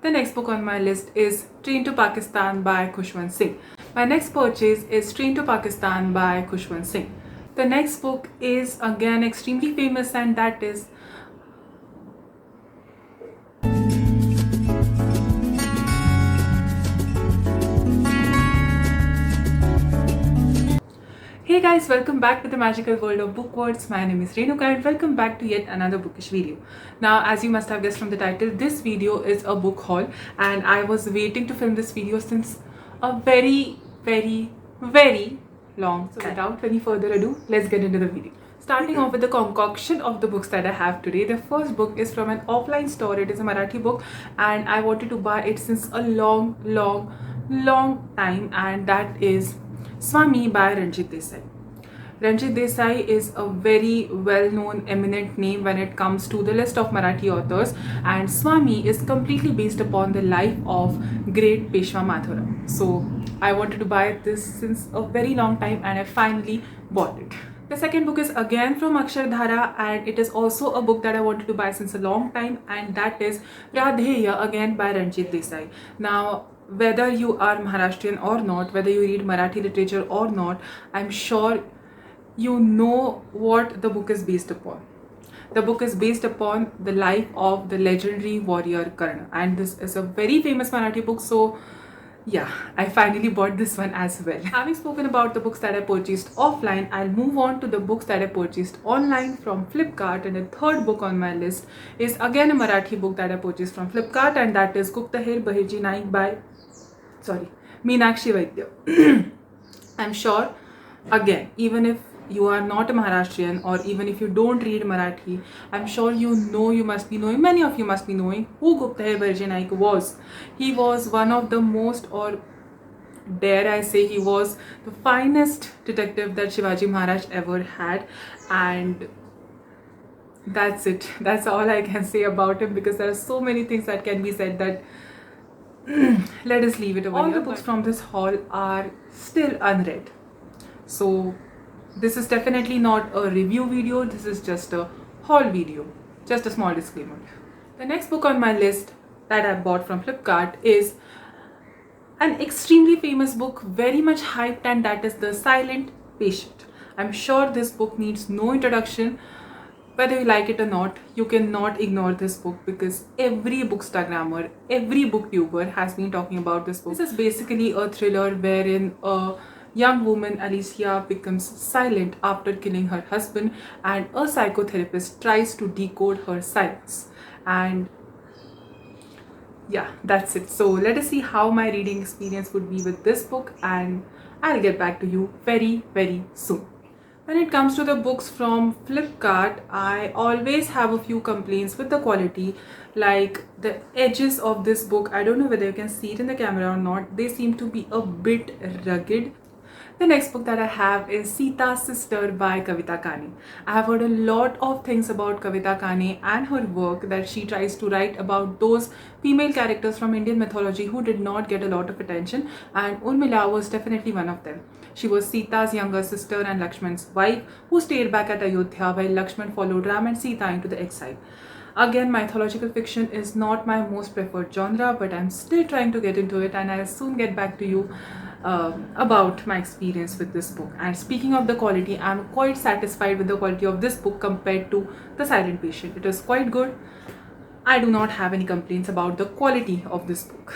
The next book on my list is Train to Pakistan by Khushwant Singh. My next purchase is Train to Pakistan by Khushwant Singh. The next book is again extremely famous, and that is Hey guys, welcome back to the magical world of bookwords. My name is Renuka and welcome back to yet another bookish video. Now, as you must have guessed from the title, this video is a book haul and I was waiting to film this video since a very long time. So without any further ado, let's get into the video. Starting off with the concoction of the books that I have today. The first book is from an offline store. It is a Marathi book and I wanted to buy it since a long time, and that is Swami by Ranjit Desai. Ranjit Desai is a very well-known, eminent name when it comes to the list of Marathi authors, and Swami is completely based upon the life of great Peshwa Madhavrao. So I wanted to buy this since a very long time and I finally bought it. The second book is again from Akshardhara and it is also a book that I wanted to buy since a long time, and that is Radheya again by Ranjit Desai. Now, whether you are Maharashtrian or not, whether you read Marathi literature or not, I'm sure you know what the book is based upon. The book is based upon the life of the legendary warrior Karna, and this is a very famous Marathi book, so yeah, I finally bought this one as well. Having spoken about the books that I purchased offline, I'll move on to the books that I purchased online from Flipkart, and the third book on my list is again a Marathi book that I purchased from Flipkart, and that is Guप्tahir Bahirji Naik by Meenakshi Vaidya. I'm sure, again, even if you are not a Maharashtrian or even if you don't read Marathi, I'm sure you must be knowing, many of you must be knowing who Guप्tahir Bahirji Naik was. He was one of the most, or dare I say, he was the finest detective that Shivaji Maharaj ever had, and that's it. That's all I can say about him, because there are so many things that can be said that let us leave it over here. All the books from this haul are still unread, so this is definitely not a review video, this is just a haul video, just a small disclaimer. The next book on my list that I bought from Flipkart is an extremely famous book, very much hyped, and that is The Silent Patient. I'm sure this book needs no introduction. Whether you like it or not, you cannot ignore this book, because every bookstagrammer, every booktuber has been talking about this book. This is basically a thriller wherein a young woman, Alicia, becomes silent after killing her husband, and a psychotherapist tries to decode her silence. And yeah, that's it. So let us see how my reading experience would be with this book, and I'll get back to you very soon. When it comes to the books from Flipkart, I always have a few complaints with the quality, like the edges of this book. I don't know whether you can see it in the camera or not. They seem to be a bit rugged. The next book that I have is Sita's Sister by Kavita Kane. I have heard a lot of things about Kavita Kane and her work, that she tries to write about those female characters from Indian mythology who did not get a lot of attention, and Urmila was definitely one of them. She was Sita's younger sister and Lakshman's wife, who stayed back at Ayodhya while Lakshman followed Ram and Sita into the exile. Again, mythological fiction is not my most preferred genre, but I'm still trying to get into it, and I'll soon get back to you about my experience with this book. And speaking of the quality, I'm quite satisfied with the quality of this book compared to The Silent Patient. It is quite good. I do not have any complaints about the quality of this book.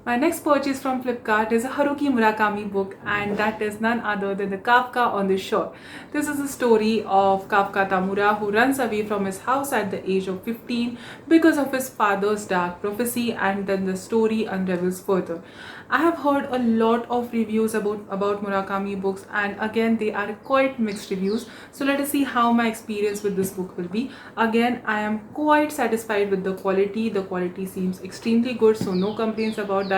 My next purchase from Flipkart is a Haruki Murakami book, and that is none other than the Kafka on the Shore. This is a story of Kafka Tamura, who runs away from his house at the age of 15 because of his father's dark prophecy, and then the story unravels further. I have heard a lot of reviews about Murakami books, and again they are quite mixed reviews. So let us see how my experience with this book will be. Again, I am quite satisfied with the quality. The quality seems extremely good, so no complaints about that.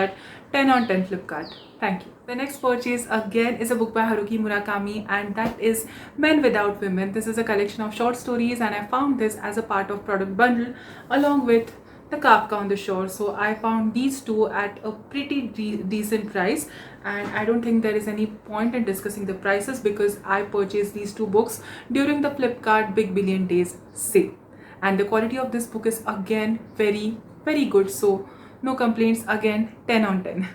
10 on 10 Flipkart. Thank you. The next purchase again is a book by Haruki Murakami, and that is Men Without Women. This is a collection of short stories, and I found this as a part of product bundle along with the Kafka on the Shore. So I found these two at a pretty decent price, and I don't think there is any point in discussing the prices because I purchased these two books during the Flipkart Big Billion Days sale, and the quality of this book is again very good. So No complaints again, 10 on 10.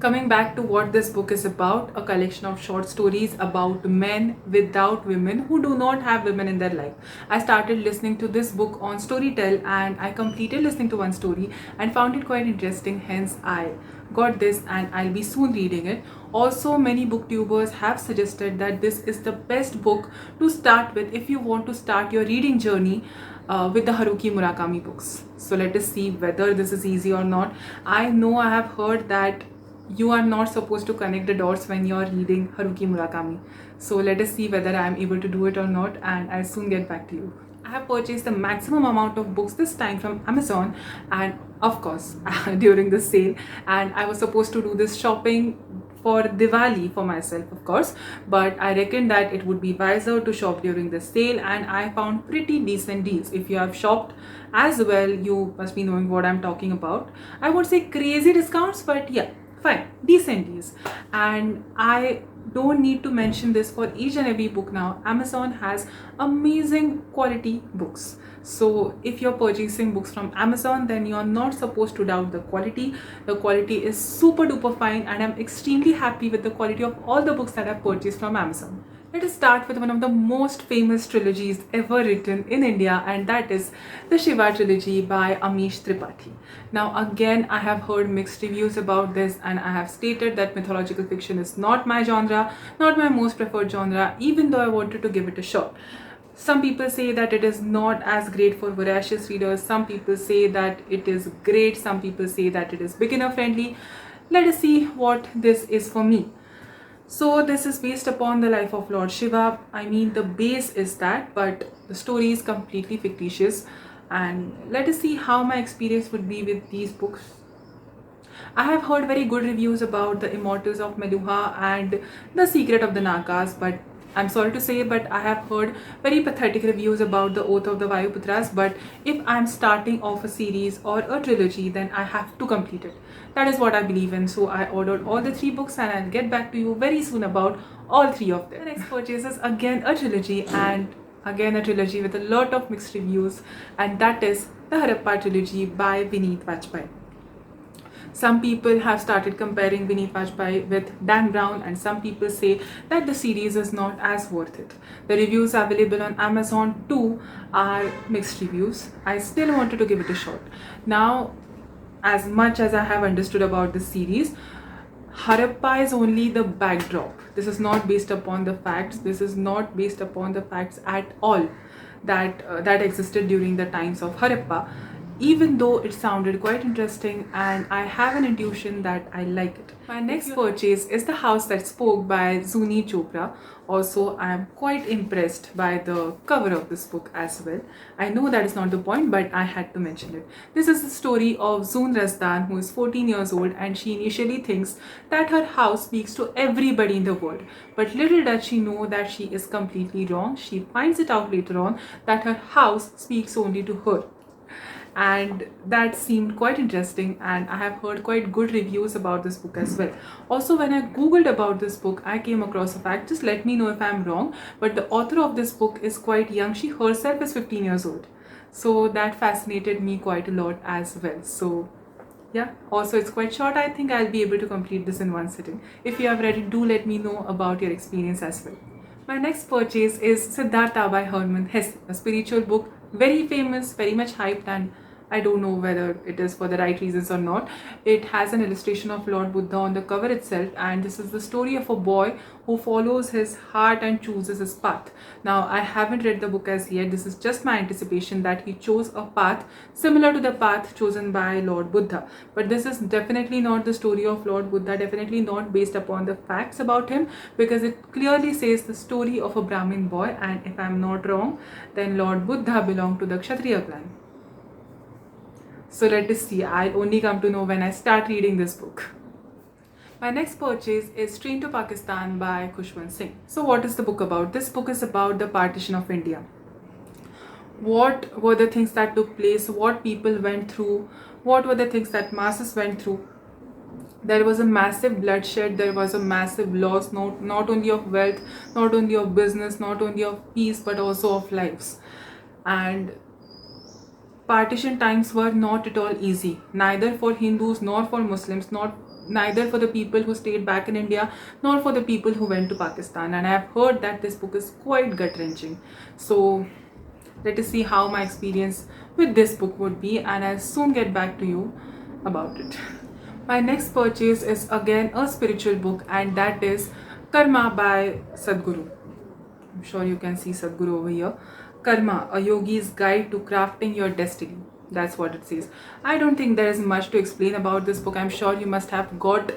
Coming back to what this book is about, a collection of short stories about men without women who do not have women in their life. I started listening to this book on Storytel and I completed listening to one story and found it quite interesting. Hence, I got this and I'll be soon reading it. Also, many booktubers have suggested that this is the best book to start with if you want to start your reading journey with the Haruki Murakami books. So let us see whether this is easy or not. I know I have heard that you are not supposed to connect the dots when you are reading Haruki Murakami. So let us see whether I am able to do it or not, and I'll soon get back to you. I have purchased the maximum amount of books this time from Amazon, and of course during the sale, and I was supposed to do this shopping for Diwali for myself, of course, but I reckon that it would be wiser to shop during the sale, and I found pretty decent deals. If you have shopped as well, you must be knowing what I'm talking about. I won't say crazy discounts, but yeah, fine, decent deals. And I don't need to mention this for each and every book now. Amazon has amazing quality books. So if you're purchasing books from Amazon, then you're not supposed to doubt the quality. The quality is super duper fine, and I'm extremely happy with the quality of all the books that I've purchased from Amazon. Let us start with one of the most famous trilogies ever written in India, and that is the Shiva trilogy by Amish Tripathi. Now again, I have heard mixed reviews about this, and I have stated that mythological fiction is not my genre, not my most preferred genre, even though I wanted to give it a shot. Some people say that it is not as great for voracious readers. Some people say that it is great. Some people say that it is beginner friendly. Let us see what this is for me. So this is based upon the life of Lord Shiva. I mean, the base is that, but the story is completely fictitious. And let us see how my experience would be with these books. I have heard very good reviews about the Immortals of Meluha and The Secret of the Nagas, but I'm sorry to say, but I have heard very pathetic reviews about The Oath of the Vayuputras. But if I'm starting off a series or a trilogy, then I have to complete it. That is what I believe in. So I ordered all the 3 books, and I'll get back to you very soon about all 3 of them. The next purchase is again a trilogy, and again a trilogy with a lot of mixed reviews, and that is the Harappa trilogy by Vineet Vajpayee. Some people have started comparing Vineet Vajpayee with Dan Brown, and some people say that the series is not as worth it. The reviews available on Amazon too are mixed reviews. I still wanted to give it a shot. Now, as much as I have understood about this series, Harappa is only the backdrop. This is not based upon the facts. This is not based upon the facts at all that existed during the times of Harappa, even though it sounded quite interesting, and I have an intuition that I like it. My next purchase is The House That Spoke by Zuni Chopra. Also, I am quite impressed by the cover of this book as well. I know that is not the point, but I had to mention it. This is the story of Zoon Razdan, who is 14 years old, and she initially thinks that her house speaks to everybody in the world. But little does she know that she is completely wrong. She finds it out later on that her house speaks only to her. And that seemed quite interesting, and I have heard quite good reviews about this book as well. Also, when I googled about this book, I came across a fact. Just let me know if I'm wrong, but the author of this book is quite young. She herself is 15 years old, so that fascinated me quite a lot as well. So yeah, also it's quite short. I think I'll be able to complete this in one sitting. If you have read it, do let me know about your experience as well. My next purchase is Siddhartha by Hermann Hesse, a spiritual book, very famous, very much hyped, and I don't know whether it is for the right reasons or not. It has an illustration of Lord Buddha on the cover itself, and this is the story of a boy who follows his heart and chooses his path. Now, I haven't read the book as yet. This is just my anticipation that he chose a path similar to the path chosen by Lord Buddha. But this is definitely not the story of Lord Buddha, definitely not based upon the facts about him, because it clearly says the story of a Brahmin boy, and if I'm not wrong, then Lord Buddha belonged to the Kshatriya clan. So let us see. I'll only come to know when I start reading this book. My next purchase is Train to Pakistan by Khushwant Singh. So what is the book about? This book is about the partition of India. What were the things that took place? What people went through? What were the things that masses went through? There was a massive bloodshed. There was a massive loss, not only of wealth, not only of business, not only of peace, but also of lives. And partition times were not at all easy, neither for Hindus nor for Muslims, neither for the people who stayed back in India nor for the people who went to Pakistan. And I have heard that this book is quite gut-wrenching. So let us see how my experience with this book would be, and I'll soon get back to you about it. My next purchase is again a spiritual book, and that is Karma by Sadhguru. I'm sure you can see Sadhguru over here. Karma, a yogi's guide to crafting your destiny. That's what it says. I don't think there is much to explain about this book. I'm sure you must have got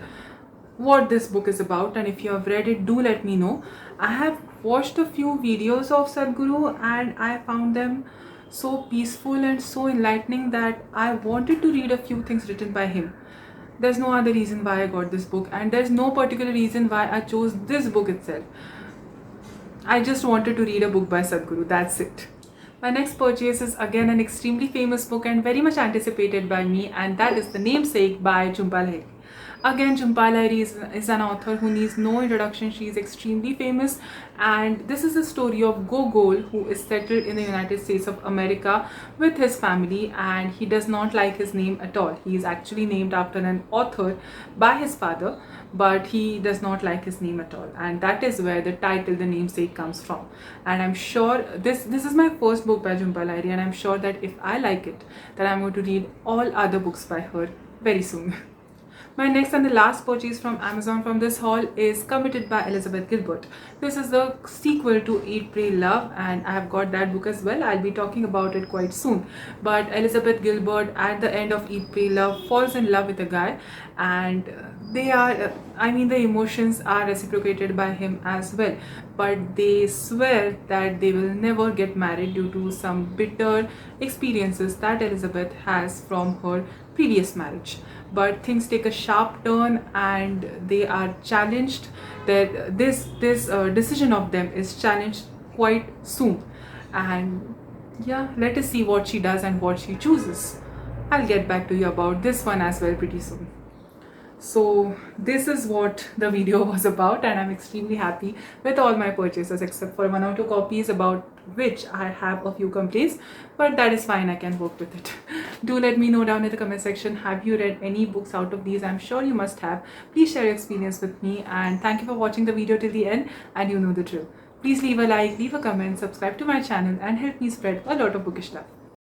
what this book is about, and if you have read it, do let me know. I have watched a few videos of Sadhguru and I found them so peaceful and so enlightening that I wanted to read a few things written by him. There's no other reason why I got this book, and there's no particular reason why I chose this book itself. I just wanted to read a book by Sadhguru, that's it. My next purchase is again an extremely famous book and very much anticipated by me, and that is The Namesake by Jhumpa Lahiri. Again, Jhumpa Lahiri is an author who needs no introduction. She is extremely famous, and this is the story of Gogol, who is settled in the United States of America with his family, and he does not like his name at all. He is actually named after an author by his father, but he does not like his name at all, and that is where the title The Namesake comes from. And I'm sure this is my first book by Jhumpa Lahiri, and I'm sure that if I like it, then I'm going to read all other books by her very soon. My next and the last purchase from Amazon from this haul is Committed by Elizabeth Gilbert. This is the sequel to Eat, Pray, Love, and I have got that book as well. I'll be talking about it quite soon. But Elizabeth Gilbert, at the end of Eat, Pray, Love, falls in love with a guy, and the emotions are reciprocated by him as well. But they swear that they will never get married due to some bitter experiences that Elizabeth has from her previous marriage. But things take a sharp turn and they are challenged. That this decision of them is challenged quite soon, and yeah, let us see what she does and what she chooses. I'll get back to you about this one as well pretty soon. So this is what the video was about, and I'm extremely happy with all my purchases except for 1 or 2 copies about which I have a few complaints, but that is fine, I can work with it. Do let me know down in the comment section, have you read any books out of these? I'm sure you must have. Please share your experience with me, and thank you for watching the video till the end, and you know the drill. Please leave a like, leave a comment, subscribe to my channel, and help me spread a lot of bookish love.